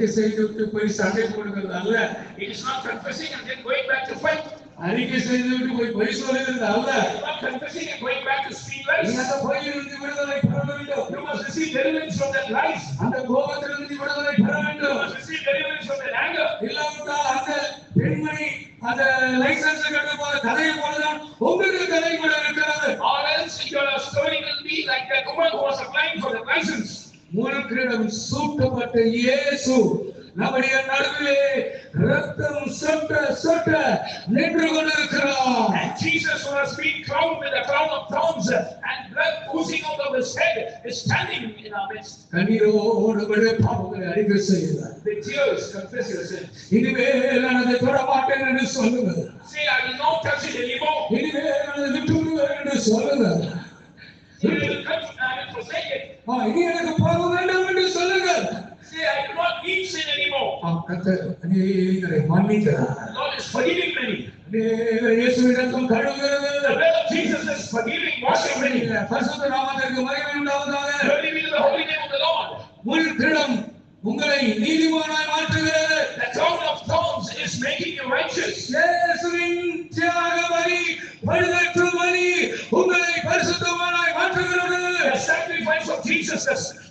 அறிக்கை செய்துவிட்டு போய் சண்டை போடுகிறது அல்ல. It is not confessing and then going back to fight. அறிக்கை செய்துவிட்டு போய் பொய் சொல்லுகிறது அல்ல. It is not confessing and going back to speak lies. நீ அந்த பொய்யிலிருந்து விடுதலை பெற வேண்டும். You must receive deliverance from that lies. அந்த கோபத்திலிருந்து விடுதலை பெற You வேண்டும். must receive deliverance from that anger. இல்லாவிட்டால் அந்த பெண்மணி அந்த லைசன்ஸ் கட்ட போல கதையை போலதான் உங்களுக்கு கதை கூட இருக்கிறது. Or else your story will be like that woman who was applying for the license. முழுக்கிடம் சூட்டப்பட்ட இயேசு நம்முடைய நடுவிலே ரத்தம் சொட்ட சொட்ட நின்று கொண்டிருக்கிறார். And Jesus was being crowned with a crown of thorns and blood oozing out of his head is standing in our midst. கண்ணீரோடு விட பாவங்களை அறிக்கை செய்கிறார். With tears confess your sins. இனிமேல் நான் அதை தொட மாட்டேன் என்று சொல்லுங்கள். Say, I will not touch it anymore. இனிமேல் நான் அதை விட்டு விடுவேன் என்று சொல்லுங்கள். Say, I will forsake it. இனி எனக்கு பாவம் வேண்டாம் என்று சொல்லுங்கள். Say, I do not need sin anymore. கர்த்தர் அநேகரை மன்னிக்கிறார். God is forgiving many. இயேசுவின் ரத்தம் கழுவுகிறது. The blood of Jesus is forgiving, washing many. பரிசுத்த நாமத்திற்கு மகிமை உண்டாவதாக. Glory be to the holy name of the Lord. முள்கிடம் உங்களை நீதிமானாய் மாற்றுகிறது. The crown of thorns is making you righteous. இயேசுவின் தியாக பலி, பழுதற்ற பலி உங்களை பரிசுத்தமானாய் மாற்றுகிறது. The sacrifice of Jesus,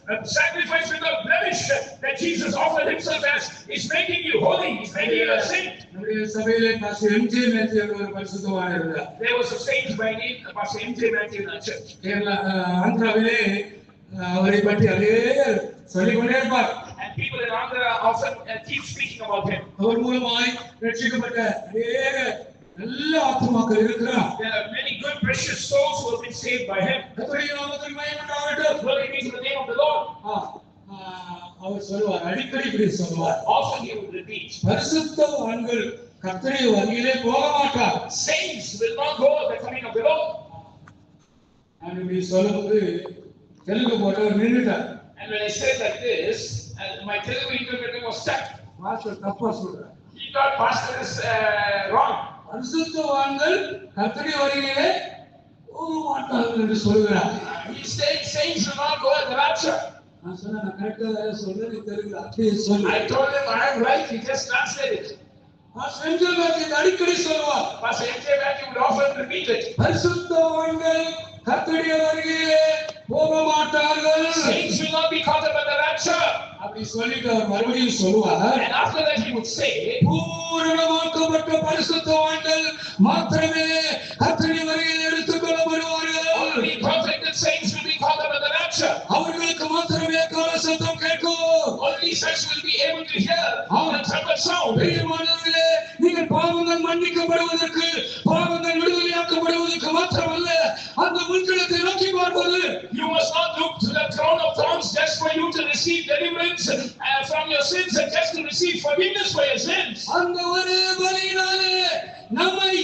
the sacrifice without blemish that Jesus offered himself as, is making you holy, is making you a saint. நம்முடைய சபையிலே பாஸ்டர் எம்.ஜே. மேத்யூ ஒரு பரிசுத்தவான் இருந்தார். There was a saint by name Pastor M.J. Matthew in our church. Kerala ஆந்திராவிலே அவரை பற்றி அநேகர் சொல்லிக் கொண்டே இருப்பார். And people in Andhra often keep speaking about him. அவர் மூலமாய் ரட்சிக்கப்பட்ட அநேக நல்ல ஆத்துமாக்கள் இருக்கிறார். There are many good precious souls who have been saved by him. கர்த்தருடைய நாமத்திற்கு மகிமை உண்டாகட்டும். Glory be to the name of the Lord. அவர் சொல்வார், அடிக்கடி இப்படி சொல்வார். Often he would repeat, பரிசுத்தவான்கள் கர்த்தருடைய வருகையிலே போக மாட்டார். saints will not go at the coming of the Lord. நான் இப்படி சொல்லும்போது தெலுங்கு போட்டவர் நின்றுட்டார். And when I said like this, my Telugu interpreter was stuck. Master தப்பா சொல்றார். He thought pastor is wrong. பரிசுத்தவான்கள் கர்த்தருடைய வருகையிலே போக மாட்டார்கள் என்று சொல்கிறார். He said saints will not go at the rapture. நான் சொன்னேன், நான் கரெக்டா சொல்றேன், தெலுங்கு அப்படியே சொல்லு. I told him I am right. He just translated it. Master M J. Matthew அடிக்கடி சொல்வார், Pastor M.J. Matthew would often repeat it. பரிசுத்தவான்கள் கர்த்தருடைய வருகையிலே போக மாட்டார்கள். Saints will not be caught up at the rapture. அப்படி சொல்லிட்டு அவர் மறுபடியும் சொல்வார், And after that he would say, பூரணமாக்கப்பட்ட பரிசுத்தவான்கள் மாத்திரமே கர்த்தருடைய வருகையில் எடுத்துக்கொள்ளப்படுவார்கள். only perfected saints will be caught up at the rapture. அவர்களுக்கு மாத்திரமே கால சத்தம் கேட்கும். Only such will be able to hear the trumpet sound. பிரியமானவர்களே, நீங்கள் பாவங்கள் மன்னிக்கப்படுவதற்கு, பாவங்கள் விடுதலையாக்கப்படுவதற்கு மாத்திரமல்ல, அந்த முன்கிடத்தை நோக்கி பார்ப்பது. You must not look to the crown of thorns just for you to receive deliverance from your sins and just to receive forgiveness for your sins. அந்த ஒரு பலியினாலே நம்மை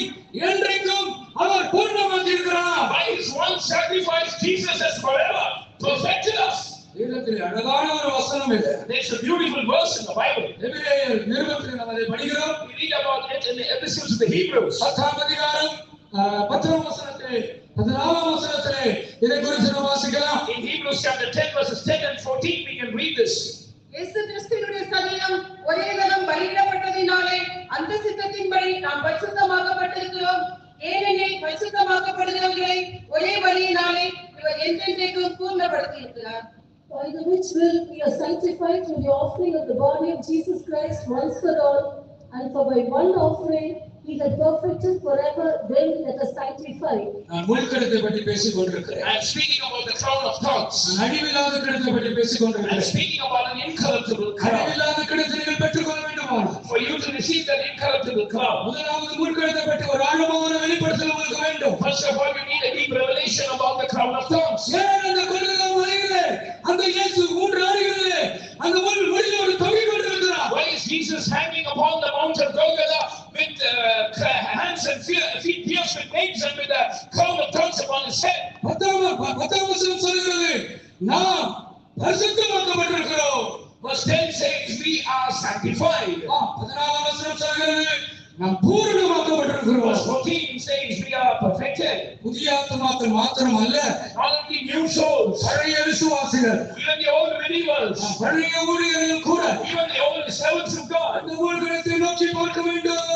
என்றைக்கும் அவர் பூர்ணமாக்கி இருக்கிறார். By his one sacrifice, Jesus has forever perfected us. வேதத்தில் அழகான ஒரு வசனம் இது. There's a beautiful verse in the Bible. எபிரேயர் நிருபத்தில் நாம் அதை படிக்கிறோம். We read about it in the epistles of the Hebrews. 10ஆம் அதிகாரம் 10ஆம் வசனத்திலே 14ஆம் வசனத்திலே இதை குறித்து நாம் வாசிக்கலாம். In Hebrews chapter 10 verses 10 and 14 we can read this. இயேசு கிறிஸ்துவினுடைய சரீரம் ஒரே தரம் பலியிடப்பட்டதினாலே அந்த சித்தத்தின்படி நாம் பரிசுத்தமாக்கப்பட்டிருக்கிறோம். ஏனெனில் பரிசுத்தமாக்கப்படுகிறவர்களை ஒரே பலியினாலே இவர் என்றென்றைக்கும் பூர்ணப்படுத்தியிருக்கிறார். By the which will we are sanctified through the offering of the body of Jesus Christ once for all, and for by one offering he had perfected forever them that are sanctified. நான் முள்கிடத்தை பற்றி பேசிக் கொண்டிருக்கிறேன். I am speaking about the crown of thorns. நான் அழிவில்லாத கிடத்தை பற்றி பேசிக் I am கொண்டிருக்கிறேன். speaking about an incorruptible crown. அழிவில்லாத கிடத்தை நீங்கள் பெற்றுக்கொள்ள வேண்டுமானால் For you to receive that incorruptible crown, முதலாவது முள்கிடத்தை பற்றி ஒரு ஆழமான வெளிப்படுத்தல் உங்களுக்கு வேண்டும். first of all you need a deep revelation about the crown of thorns. ஏன் அந்த கொல்லுகா மலையிலே அந்த இயேசு 3 ஆண்டுகளிலே அந்த முள் வெளியோடு தொங்கிக் கொண்டிருக்கிறார்? Why is Jesus hanging upon the mount of Golgotha with hands and feet pierced with nails and with a crown of thorns upon his head? 10ஆம் வசனம் சொல்கிறது, நாம் பரிசுத்தமாக்கப்பட்டிருக்கிறோம். Verse 10 says we are sanctified. 14ஆம் வசனம் சொல்கிறது, நாம் பூரணமாக்கப்பட்டிருக்கிறோம். Verse 14 says we are perfected. புதிய ஆத்துமாக்கள் மாத்திரம் அல்ல, Not only new souls, பழைய விசுவாசிகள், even the old believers, பழைய ஊழியர்கள் கூட even the old servants of God. அந்த ஊழியத்தை நோக்கி பார்க்க வேண்டும்.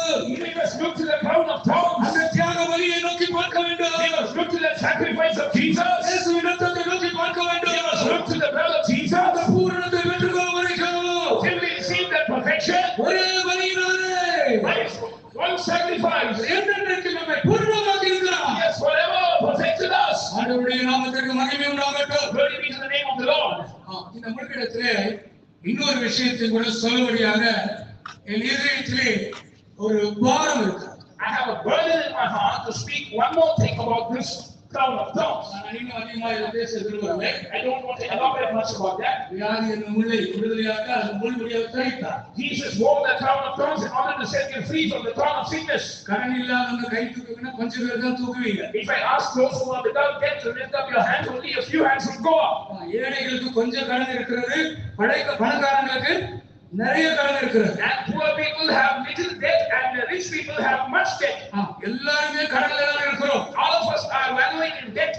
We must look to the crown of thorns. அந்த தியாக வழியை நோக்கி பார்க்க வேண்டும். We must look to the sacrifice of Jesus. இயேசுவின் இரத்தத்தை நோக்கி பார்க்க We வேண்டும். must look to the blood of அந்த Jesus. பூரணத்தை பெற்றுக்கொள்ளும் வரைக்கும் Till we receive that perfection ஒரே வழியினாலே by one sacrifice. என்றென்றைக்கு நம்மை பூரணமாக்கி இருக்கிறார். He has forever perfected us. ஆண்டவருடைய நாமத்திற்கு மகிமை உண்டாகட்டும். Glory be to the name of the Lord. இந்த முழுக்கிடத்திலே இன்னொரு விஷயத்தை கூட சொல்லும்படியாக என் இதயத்திலே ஒரு பாரம் இருக்கு. I have a burden in my heart to speak one more thing about this crown of thorns. நான் இன்னும் அதிகமாக இதை பேச விரும்பவில்லை. I don't want to elaborate much about that. வியாதி என்னும் முள்ளை விடுதலையாக அது முள்முடியாக தரித்தார். Jesus wore the crown of thorns in order to set you free from the thorn of sickness. கடன் இல்லாதவங்க கை தூக்குங்கன்னா கொஞ்சம் பேர் தான் தூக்குவீங்க. If I ask those who are without debt to lift up your hands, only a few hands will go up. ஏழைகளுக்கு கொஞ்சம் கடன் இருக்கிறது, பணக்காரங்களுக்கு நிறைய கடன் இருக்கிறது. And poor people have little debt and the rich people have much debt. எல்லாருமே கடன்ல தான் இருக்கிறோம். All of us are wallowing in debt.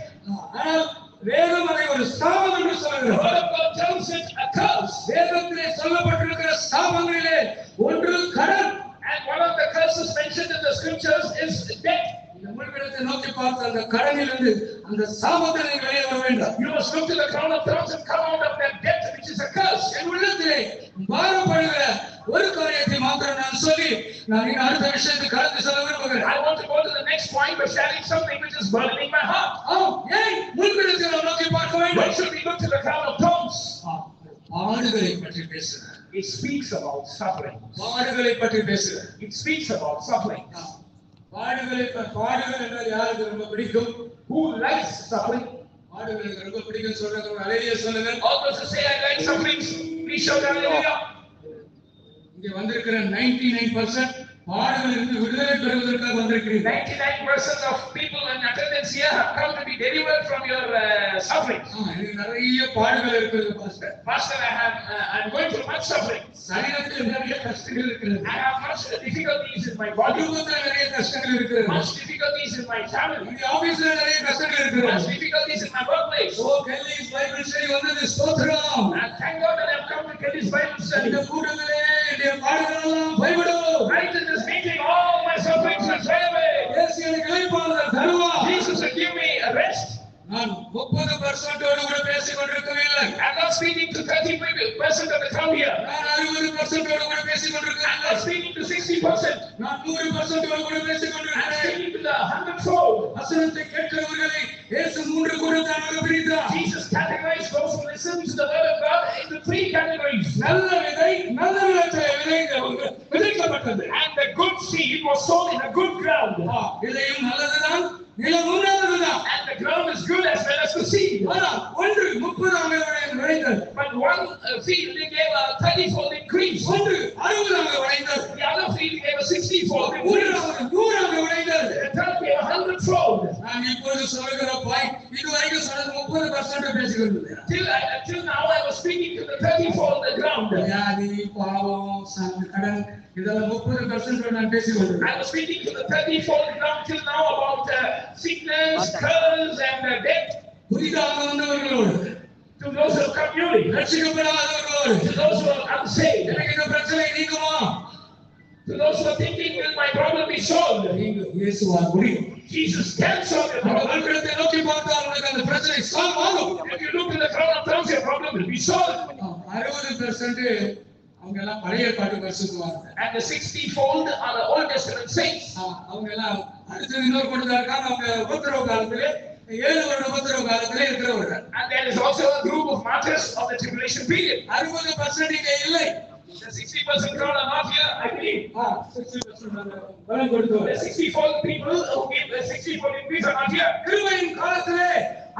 ஆனால் வேதம் அதை ஒரு சாபம் என்று The சொல்கிறது. word of God tells it a curse. வேதத்திலே சொல்லப்பட்டிருக்கிற சாபங்களிலே ஒன்று கடன். And one of the curses mentioned in the scriptures is debt. இந்த முள்கிடத்தை நோக்கி பார்த்து அந்த கடனிலிருந்து அந்த சாபத்தில் நீங்கள் வெளியே வர வேண்டும். You must look to the crown of thorns and come out of that debt which is a curse. என் உள்ளத்திலே பாரப்படுகிற ஒரு காரியத்தை மாத்திரம் நான் சொல்லி நான் இன்னும் அடுத்த விஷயத்துக்கு கடந்து செல்ல விரும்புகிறேன். I want to go to the next point by sharing something which is burdening my heart. ஏன் முள்கிடத்தை நாம் நோக்கி பார்க்க Why வேண்டும்? should we look to the crown of thorns? பாடுகளை பற்றி பேசுகிறேன். It speaks about suffering. பாடுகளை பற்றி பேசுகிறேன். It speaks about suffering. பாடுகள் என்றால் யாருக்கு ரொம்ப பிடிக்கும்? Who likes suffering? பாடுகளுக்கு ரொம்ப பிடிக்கும் சொல்றவங்க அலையிலேயே சொல்லுங்க. All those who say I like suffering, please shout hallelujah. இங்க வந்திருக்கிற 99% பாடுகளிலிருந்து விடுதலை பெறுவதற்காக வந்திருக்கிறீர்கள். 99% of people in attendance here have come to be delivered from your suffering. எனக்கு நிறைய பாடுகள் இருக்கிறது pastor. Pastor, I'm going through much suffering. சரீரத்தில் நிறைய கஷ்டங்கள் இருக்கிறது. I have much difficulties in my body. குடும்பத்தில் நிறைய கஷ்டங்கள் இருக்கிறது. Much difficulties in my family. இந்த ஆபீஸ்ல நிறைய கஷ்டங்கள் இருக்கிறது. Much difficulties in my workplace. ஓ கெல்லிஸ் பைபிள் ஸ்டடி வந்தது ஸ்தோத்திரம். And thank God that I've come to Kelly's Bible study. இந்த கூட்டத்திலே இந்த பாடுகள் எல்லாம் பயப்படும். Right in this meeting, all my sufferings will fade away. இயேசு எனக்கு இளைப்பாறுதல் தருவார். Jesus will give me a rest. நான் 30% ஓடு கூட பேசிக் கொண்டிருக்கவில்லை. I'm not speaking to 30% of the crowd here. நான் 60% ஓடு கூட பேசிக் I'm கொண்டிருக்கிறேன். not speaking to 60%. நான் 100% ஓடு கூட பேசிக் I'm கொண்டிருக்கிறேன். speaking to the 100-fold. வசனத்தை கேட்கிறவர்களை இயேசு 3 கூட்டத்தாராக பிரித்தார். Jesus categorized those who listen to the word of God into 3 categories. நல்ல விதை நல்ல விதத்திலே விதைக்கப்பட்டது. And the good seed was sown in a good ground. விதையும் நல்லதுதான், நிலமும் நல்லதுதான். And the ground is good as well as the seed. ஆனால் ஒன்று 30 விளைந்தது. But one field they gave a 30-fold increase. ஒன்று 60 விளைந்தது. The other field gave a 60-fold increase. 100 விளைந்தது. The third gave 100-fold. நான் இப்பொழுது சொல்லுகிற பாயிண்ட் இதுவரைக்கும் சொன்னது 30% பேசிக்கொண்டிருந்தேன். Till now I was speaking to the 30-fold ground. வியாதி, பாவம், கடன் இதெல்லாம் 30% நான் பேசிக்கொண்டிருந்தேன். I was speaking to the 30-fold ground till now about sickness, curse and death. புதிதாக வந்தவர்களோடு, To those who are come newly, ரட்சிக்கப்படாதவர்களோடு, to those who are unsaved, எனக்கு இந்த பிரச்சனை நீங்குமா? to those who are thinking, will my problem be solved? நீங்க இயேசுவால் முடியும். Jesus can solve your problem. வாழ்க்கையை நோக்கி பார்த்தால் உனக்கு அந்த பிரச்சனை சால்வ் ஆகும். If you look in the crown of thorns, your problem will be solved. 60% அவங்க எல்லாம் பழைய ஏற்பாட்டு பரிசுத்தவாங்க. And the 60-fold are the Old Testament saints. அவங்க எல்லாம் அடுத்து இன்னொரு கூட்டத்தார் இருக்காங்க. அவங்க உபத்திரவ காலத்திலே 7 வருட உபத்திரவ காலத்திலே இருக்கிறவர்கள். And there is also a group of martyrs of the tribulation period. 60% இங்கே இல்லை. The 60% crowd are not here, I believe. 60% பலன் கொடுத்தவர். The 60-fold people who gave the 60-fold increase are not here. கிருபையின் காலத்திலே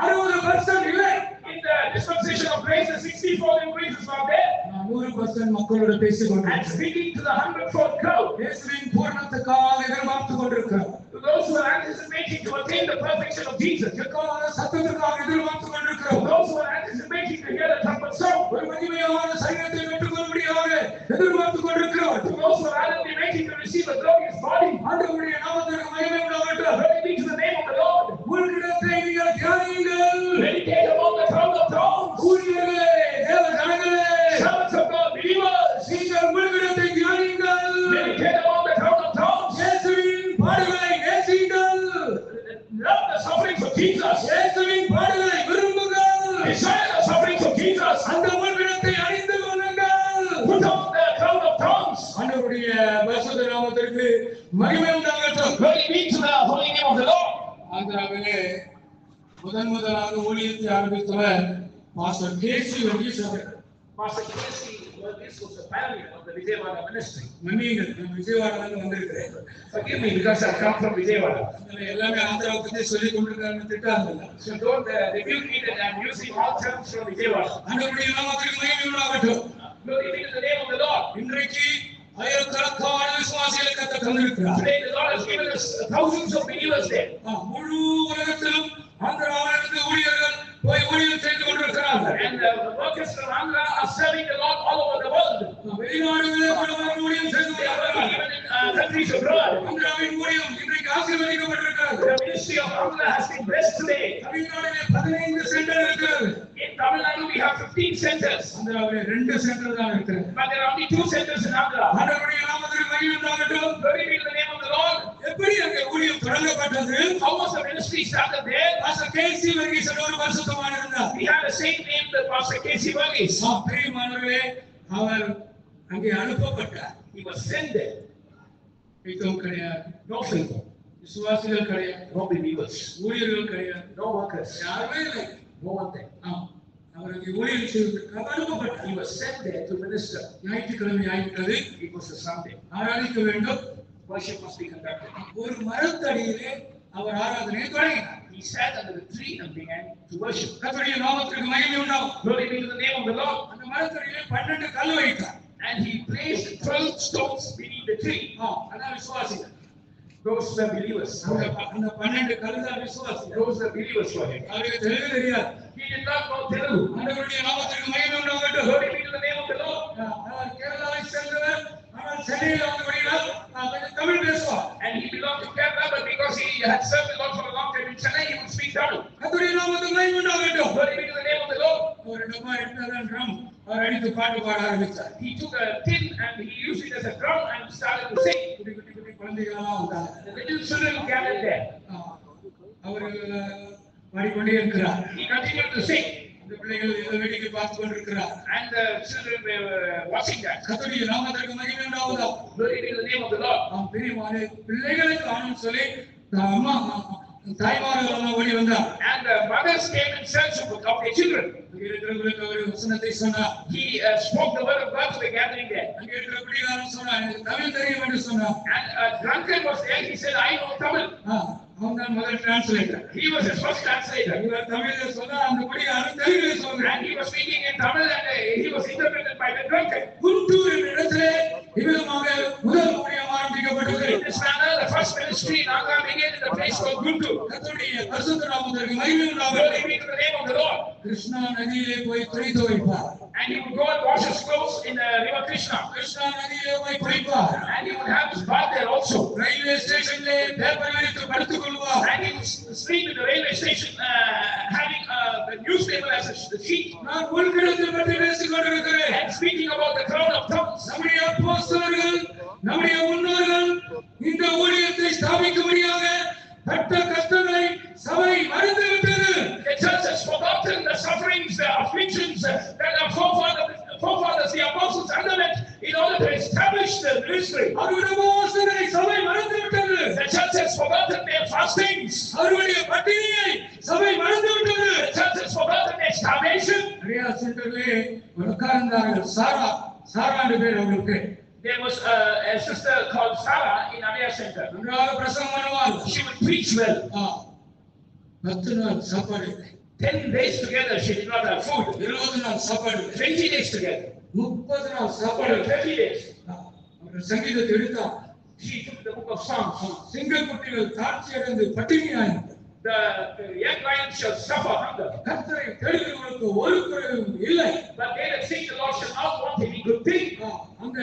60% இல்லை. In the dispensation of grace, the 60-fold increase is not there. 100% மக்களோட பேசிக் And கொண்டிருக்கிறேன். speaking to the 100-fold crowd, இயேசுவின் பூரணத்துக்காக எதிர்பார்த்துக் கொண்டிருக்கிறோம். to those who are anticipating to attain the perfection of Jesus, எக்கால சத்தத்திற்காக எதிர்பார்த்துக் to கொண்டிருக்கிறோம். those who are anticipating to hear the trumpet sound, ஒரு மகிமையான சரீரத்தை பெற்றுக்கொள்ளும்படியாக எதிர்பார்த்துக் கொண்டிருக்கிறோம். to those who are anticipating to receive a glorious body, ஆண்டவருடைய நாமத்திற்கு மகிமை உண்டாகட்டும். Glory be to the name of the Lord. உங்களிடத்தை நீங்கள் தியானியுங்கள். Meditate upon the crown of thorns. ஊழியர்களே, தேவ ஜனங்களே, Servants of God, believers. நீங்கள் உங்களிடத்தை தியானியுங்கள். Meditate upon the crown of thorns. இயேசுவின் பாடுகளை நேசியுங்கள். Love the sufferings of Jesus. இயேசுவின் பாடுகளை விரும்புங்கள். Desire the sufferings of Jesus. அந்த உங்களிடத்தை அணிந்து கொள்ளுங்கள். Put on the crown of thorns. ஆண்டவருடைய பரிசுத்த நாமத்திற்கு மகிமை உண்டாகட்டும். Glory be to the holy name of the Lord. ஆந்திராவிலே முதலாக ஊழியத்தை ஆரம்பித்தவர் பாஸ்டர் கேசி வர்கீஸ் அவர்கள். Pastor K.C. Verghese was the pioneer of the Vijayawada ministry. மன்னியுங்கள், நான் விஜயவாடாவில் வந்திருக்கிறேன். Forgive me because I come from Vijayawada. எல்லாமே ஆந்திராவை பத்தி சொல்லிக் கொண்டிருக்காங்க திட்டாங்க. So don't rebuke me that I'm using all terms from Vijayawada. ஆண்டவருடைய நாமத்திற்கு மகிமை உண்டாகட்டும். Glory be to the name of the Lord. இன்றைக்கு ஆயிரக்கணக்கான விசுவாசிகளை கர்த்தர் தந்திருக்கிறார். Today the Lord has given us thousands of believers there. முழு உலகத்திலும் ஆந்திராவிலிருந்து ஊழியர்கள் போய் ஊழியம் செய்து கொண்டிருக்கிறார்கள். And the workers from Andhra are serving the Lord all over the world. வெளிநாடுகளே பலவாறு ஊழியம் செய்து They are working கொண்டிருக்கிறார்கள். even in countries abroad. ஆந்திராவின் ஊழியம் இன்றைக்கு ஆசீர்வதிக்கப்பட்டிருக்கிறது. The ministry of Andhra has been blessed today. தமிழ்நாட்டிலே 15 சென்டர் இருக்கிறது. In Tamil Nadu we have 15 centers. ஆந்திராவிலே 2 centre தான் இருக்கிறது. But there are only 2 centers in Andhra. ஆண்டவருடைய நாமத்திற்கு மகிமை உண்டாகட்டும். Glory be to the name of the Lord. எப்படி அங்கே ஊழியம் தொடங்கப்பட்டது? How was the ministry started there? Pastor K C Varghese ஒரு பரிசுத்தவான் இருந்தார். We have the same name that Pastor K.C. Verghese. பிரியமானவர்களே, அவர் அங்கே அனுப்பப்பட்டார். He was sent there. பிரித்தம் கிடையாது, No faithful, விசுவாசிகள் கிடையாது, no believers, ஊழியர்கள் கிடையாது, no workers, யாருமே இல்லை. no one there. அவர் அங்கே ஊழியம் செய்வதற்காக அனுப்பப்பட்டார். He was sent there to minister. ஞாயிற்றுக்கிழமை ஆகிவிட்டது, It was a Sunday. ஆராதிக்க வேண்டும். Worship must be conducted. ஒரு மரத்தடியிலே அவர் ஆராதனையை தொடங்கினார். He sat under the tree and began to worship. கர்த்தருடைய நாமத்திற்கு மகிமை உண்டாகும். Glory be to the name of the Lord. அந்த மரத்தடியிலே 12 கல் வைத்தார். And he placed 12 stones beneath the tree. அதான் விசுவாசிகள். Those were believers. அந்த 12 கல் தான் விசுவாசிகள். Those were believers for him. அவருக்கு தெலுங்கு தெரியாது. He did not know Telugu. ஆண்டவருடைய நாமத்திற்கு மகிமை உண்டாகட்டும். Glory be to the name of the Lord. அவர் கேரளாவை சேர்ந்தவர், ஆனால் சென்னையில் வந்தபடியால் கொஞ்சம் தமிழ் பேசுவார். And he belonged to Kerala, but because he had served the Lord for a long time in Chennai, he would speak Tamil. கர்த்தருடைய நாமத்திற்கு மகிமை உண்டாகட்டும். Glory be to the name of the Lord. ஒரு டப்பா எடுத்தார், ட்ரம் அவர் அடித்து பாட்டு பாட ஆரம்பித்தார். He took a tin and he used it as a drum and started to sing. குட்டி குட்டி குட்டி குழந்தைகளெல்லாம் வந்தாங்க. The little children gathered there. அவர் பாடிக்கொண்டே இருக்கிறார். He continued to sing. இந்த பிள்ளைகள் இதை வேடிக்கை பார்த்து கொண்டிருக்கிறார். And the children were watching that. கர்த்தருடைய நாமத்திற்கு மகிமை உண்டாவதா. Glory be to the name of the Lord. பெரியமானே பிள்ளைகளை காணும் சொல்லி அம்மா தாய்மார்கள் எல்லாம் ஓடி வந்தார். And the mothers came in search of their children. அங்கே இருக்கிறவங்களுக்கு ஒரு வசனத்தை சொன்னார். He spoke the word of God to the gathering there. அங்கே இருக்கிற பிள்ளைகாரன் சொன்னார், எனக்கு தமிழ் தெரியும் என்று சொன்னார். And a drunkard was there. He said, I know Tamil. அவன் தான் முதல் translator. He was his first translator. இவர் தமிழ்ல சொன்னா அந்த பிள்ளைகாரன் தெலுங்குல சொல்றான். And he was speaking in Tamil and he was interpreted by the drunkard. Guntur என்ற இடத்திலே இவ்விதமாக முதல் ஊழியம் ஆரம்பிக்கப்பட்டது. In this manner, the first ministry in Andhra began in the place called Guntur. கர்த்தருடைய பரிசுத்த நாமத்திற்கு மகிமை உண்டாகட்டும். Glory be to the name of the Lord. Krishna நதியிலே போய் துணி துவைப்பார். And he would go and wash his clothes in the river Krishna. Krishna நதியிலே போய் குளிப்பார். And he would have his bath there also. Railway ஸ்டேஷன்லே பேப்பர் விரித்து படுத்துக் கொள்வார். And he would sleep in the railway station having the newspaper as a sheet. நான் உள்கிடத்தை பற்றி பேசிக் கொண்டிருக்கிறேன். And speaking about the crown of thorns. நம்முடைய அப்போஸ்தலர்கள், நம்முடைய முன்னோர்கள் இந்த ஊழியத்தை ஸ்தாபிக்கும்படியாக பட்ட கஷ்டங்களை சபை மறந்துவிட்டது. The church has forgotten the sufferings, the afflictions that our forefathers, the apostles underwent in order to establish the ministry. அவருடைய உபவாசங்களை சபை மறந்துவிட்டது. The church has forgotten their fastings. அவருடைய பட்டினியை சபை மறந்துவிட்டது. The church has forgotten their starvation. நிறைய சென்டர்லே உட்கார்ந்தார்கள். சாரா என்று பேர் அவங்களுக்கு. There was a sister called Sarah in Adya Center. நன்றாக பிரசங்கம் பண்ணுவார். She would preach well. 10 நாள் சாப்பாடு, 10 days together she did not have food. 20 நாள் சாப்பாடு, 20 days together. 30 நாள் For சாப்பாடு. 30 days. அவர் சங்கீதத்தை எடுத்தார். She took the book of Psalms. சிங்கக்குட்டிகள் தாட்சி அடைந்து பட்டினியாயின. The young lion shall suffer hunger. கர்த்தரை தேடுகிறவர்களுக்கு ஒரு குறைவும் இல்லை. But they that seek the Lord shall not want any good thing. அந்த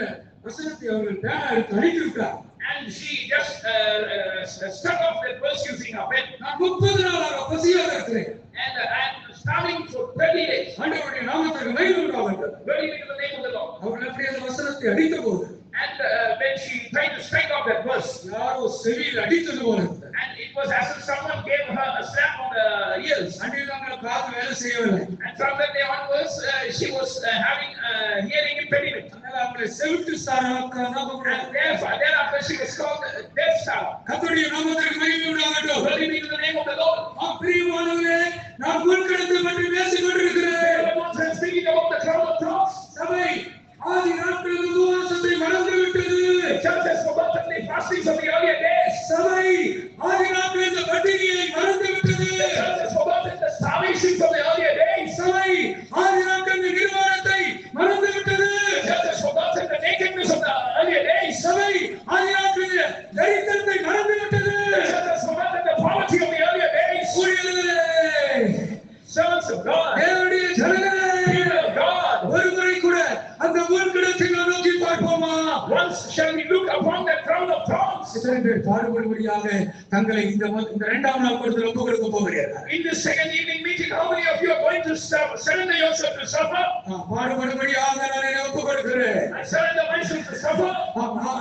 வசனத்தை அவர்கள் பேனா எடுத்து அடித்து விட்டார். And she just struck off that verse using her pen. நான் 30 நாளாக பசியாக இருக்கிறேன். And I'm starving for 30 days. ஆண்டவருடைய நாமத்திற்கு மகிமை உண்டாகட்டும். Glory be to the name of the Lord. அவர்கள் அப்படியே அந்த வசனத்தை அடித்தபோது And when she tried to strike off that verse, யாரோ செவியில் அடித்தது போல இருந்தது. and it was as if someone gave her a slap on the ears. அன்றைய நாங்கள் காது வேலை செய்யவில்லை. And from that day onwards, she was having hearing impediment. அதனால அவங்களை செவிட்டு சாராக And thereafter she was called deaf star. கர்த்தருடைய நாமத்திற்கு மகிமை உண்டாகட்டும். Glory be to the name of the Lord. பிரியமானவர்களே, நான் முன்கடத்தை பற்றி பேசிக் கொண்டிருக்கிறேன். I'm speaking about the crown of thorns. சபை ஆதி நாட்களில் உபவாசத்தை மறந்துவிட்டது. The church has forgotten the fastings of the earlier days. சபை ஆதி நாட்களில் இந்த பட்டினியை மறந்துவிட்டது. The church has forgotten the starvations of the earlier days. சபை ஆதி நாட்களில் நிர்வாணத்தை மறந்துவிட்டது. The church has forgotten the nakedness of the earlier days. சபை ஆதி நாட்களில் தரித்திரத்தை மறந்துவிட்டது. The church has forgotten the poverty of the earlier days. ஊழியர்களே, Servants of God, தேவனுடைய ஜனங்களே, people of God, ஒரு முறை கூட அந்த முன்கிடத்தை நாம் நோக்கி பார்ப்போமா? once shall we look upon that crown of thorns. எத்தனை பேர் பாடுபடும்படியாக தங்களை இந்த இரண்டாம் நாள் கொடுத்து ஒப்புக் கொடுக்க போகிறீர்கள்? In the second evening meeting, how many of you are going to surrender yourself to suffer? பாடுபடும்படியாக நான் என்னை ஒப்புக் கொடுக்கிறேன். I surrender myself to suffer.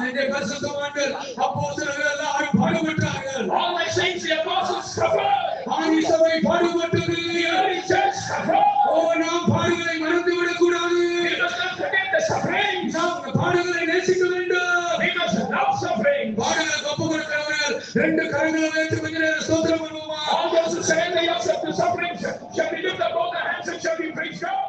என்னை பரிசுத்தவான்கள் அப்போஸ்தலர்கள் எல்லாரும் பாடுபட்டார்கள். All my saints, the apostles, suffer. ஆதி சபை பாடுபட்டது. The early church suffer. நாம் பாடுகளை மறந்துவிடக் கூடாது. We must not forget the suffering. நாம் பாடுகளை நேசிக்க வேண்டும். We must love suffering. பாடுகளுக்கு ஒப்புக் கொடுக்கிறவர்கள் ரெண்டு கரங்களை வைத்து கொஞ்ச நேரம் ஸ்தோத்திரம் பண்ணுவோமா? All those who surrender yourself to suffering, shall we lift up both our hands and shall we praise God?